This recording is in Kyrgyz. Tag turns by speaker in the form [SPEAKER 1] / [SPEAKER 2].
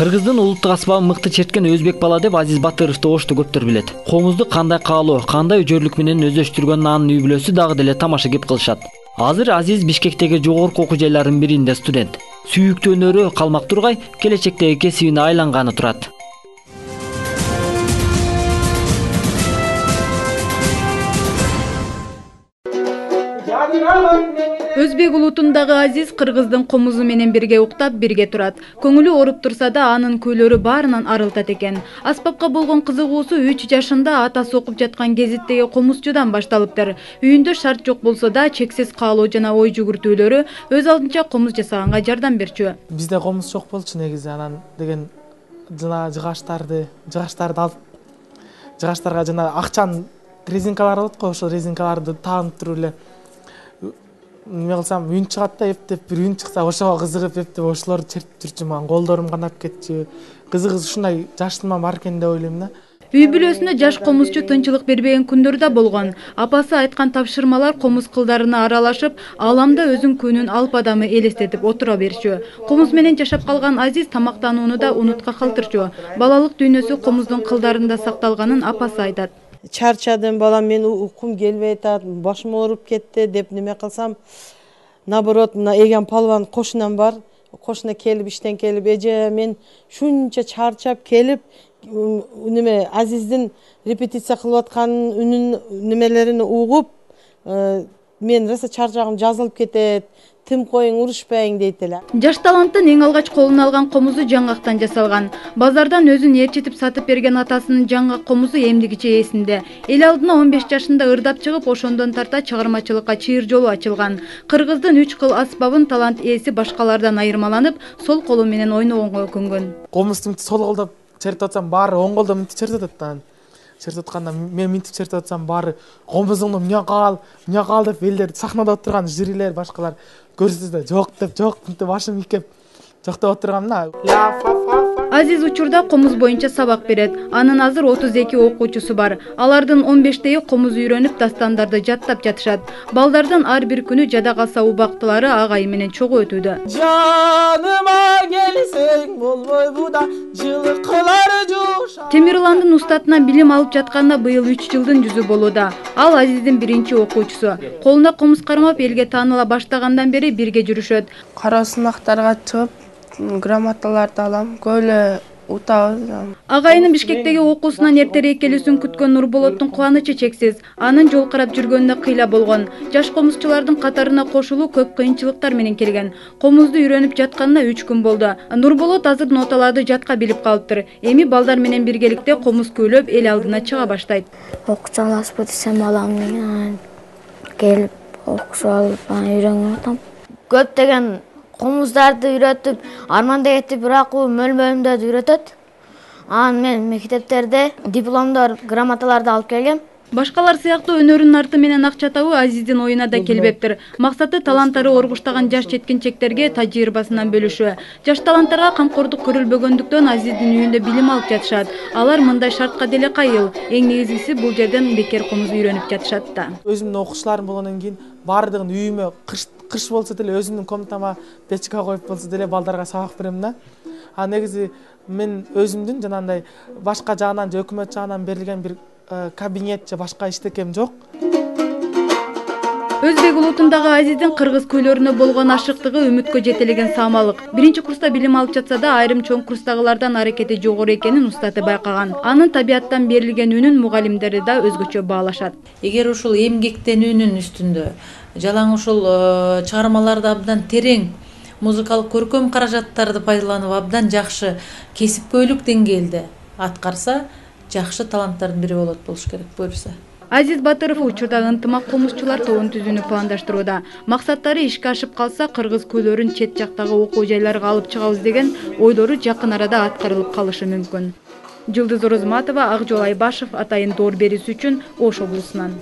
[SPEAKER 1] Кыргыздын улуттук аспабын мыкты черткен өзбек бала деп Азиз Батыровду ошто көптөр билет. Комузду кандай каалоо, кандай өжөрлүк менен өздөштүргөнүн анын үй бүлөсү дагы деле тамашакеп кылышат. Азыр Азиз Бишкектеги жогорку окуу жайларынын биринде студент. Сүйүктүү өнөрү калмак тургай, келечектеги кесибине айланганы турат.
[SPEAKER 2] Өзбек улутундагы Азиз кыргыздын комузу менен бирге уктап, бирге турат. Көңүлү ооруп турса да, анын күйлөрү баарынан арылтат экен. Аспапка болгон кызыгуусу 3 жашында атасы окуп жаткан гезиттеги комузчудан башталыптыр. Үйүндө шарт жок болсо да, чексиз каалоо жана ой жүгүртүүлөрү өз алдынча комуз жасаганга жардам берчү.
[SPEAKER 3] Бизде комуз жок болчу негизи, анан деген жана жыгачтарды алып, жыгачтарга жана акчанын резинкалары болот го, ошол резинкаларды таанып туруп эле мен кылсам үн чыгат да, эптеп бир үн чыкса ошого кызыгып эптеп ошолорду чертип жүрчү. Мага колдорум канап кетчү. Кызыгы ушундай жаштыма бар экен деп ойлойм да.
[SPEAKER 2] Үй бүлөсүнө жаш комузчу тынчылык бербеген күндөр да болгон. Апасы айткан тапшырмалар комуз кылдарына аралашып, ааламда өзүн күнүн алып адамы элестетип отура берчү. Комуз менен жашап калган Азиз тамактанууну да унутка калтырчу. Балалык дүйнөсү комуздун кылдарында сакталганын апасы айтат.
[SPEAKER 4] Чарчадым балам, мен укум келбей атат, башым ооруп кетти деп неме кылсам, наоборот, мына Эгем палван кошунам бар. Кошуна келип, иштен келип, эже мен шунча чарчап келип, неме Азиздин репетиция кылып атканын үнүн немелерин угуп, мен роса чарчагым жазылып кетет. Тим коюң, урушпайың дейт эле.
[SPEAKER 2] Жаш таланттын эң алгач колуна алган комузу жаңгактан жасалган. Базардан өзүн ээрчитип сатып берген атасынын жаңгак комузу эмдигиче эсинде. Эл алдына 15 жашында ырдап чыгып, ошондон тарта чыгармачылыкка чыйыр жолу ачылган. Кыргыздын 3 кыл аспабын талант ээси башкалардан айырмаланып, сол колу менен ойногонго өкүнгөн.
[SPEAKER 3] Комузду сол колдоп чертип атсам, баары оң колдо мынтип чертип атат. Чертип атканда мен мынтип чертип атсам, баары комузуңду мынакка ал деп элдер, сахнада отурган жюрилер, башкалар көрсөтсө да жок деп, жок мынтип башым ийкеп жок деп отургам да.
[SPEAKER 2] Азиз учурда комуз боюнча сабак берет. Анын азыр 32 окуучусу бар. Алардын 15теги комуз үйрөнүп, дастандарды жаттап жатышат. Балдардын ар бир күнү жада калса убактылары агайы менен чогуу өтүүдө.
[SPEAKER 4] Жаныма келсең болбойбу да, жылы кылар жуша.
[SPEAKER 2] Темирландын устатынан билим алып жатканда быйыл 3 жылдын жүзү болууда. Ал Азиздин биринчи окуучусу. Колуна комуз кармап, элге тааныла баштагандан бери бирге жүрүшөт.
[SPEAKER 5] Кара сынактарга чыгып, грамоталарды алам, көйлө утабыз.
[SPEAKER 2] Агайынын Бишкектеги окуусунан эртерээк келүүсүн күткөн Нурболоттун кубанычы чексиз. Анын жол карап жүргөнүнө кыйла болгон. Жаш комузчулардын катарына кошулуу көп кыйынчылыктар менен келген. Комузду үйрөнүп жатканына 3 күн болду. Нурболот азыр ноталарды жатка билип калыптыр. Эми балдар менен биргеликте комуз күйлөп эл алдына чыга баштайт.
[SPEAKER 6] Окуучаласпы десем балам келип окуп алып үйрөнгөн атам. Көптөгөн комуздарды үйрөтүп, арманда этип, бирок мөлмөлүндө үйрөтөт. Анан мен мектептерде дипломдор, грамоталарды алып келгем.
[SPEAKER 2] Башкалар сыяктуу өнөрүнүн арты менен акча табуу Азиздин оюна да келбептир. Максаты таланттары оргуштаган жаш жеткинчектерге тажрыйбасынан бөлүшүү. Жаш таланттарга камкордук көрүлбөгөндүктөн Азиздин үйүндө билим алып жатышат. Алар мындай шартка деле кайыл. Эң негизгиси бул жерден бекер комуз үйрөнүп жатышат да.
[SPEAKER 3] Өзүмдүн окуучуларым болгондон кийин баардыгын үйүмө кыш болсо деле өзүмдүн комнатама печка коюп болсо деле балдарга сабак берем да. А негизи мен өзүмдүн жанагындай башка жагынан же өкмөт жагынан берилген бир кабинет же башка иштекем жок.
[SPEAKER 2] Өзбек улутундагы Азиздин кыргыз күйлөрүнө болгон ашыктыгы үмүткө жетелеген самалык. Биринчи курста билим алып жатса да, айрым чоң курстагылардан аракети жогору экенин устаты байкаган. Анын табияттан берилген үнүн мугалимдери да өзгөчө баалашат.
[SPEAKER 7] Эгер ушул эмгектенүүнүн үстүндө, жалаң ушул чыгармаларды абдан терең, музыкалык көркөм каражаттарды пайдаланып абдан жакшы кесипкөйлүк деңгээлде аткарса, жакшы таланттардын бири болуш керек буюрса.
[SPEAKER 2] Азиз Батыров учурда ынтымак комузчулар тобун түзүүнү пландаштырууда. Максаттары ишке ашып калса, кыргыз күйлөрүн чет жактагы окуу жайларга алып чыгабыз деген ойлору жакын арада аткарылып калышы мүмкүн. Жылдыз Орозматова, Акжол Айбашев, Атайын Доор берүүсү үчүн Ош облусунан.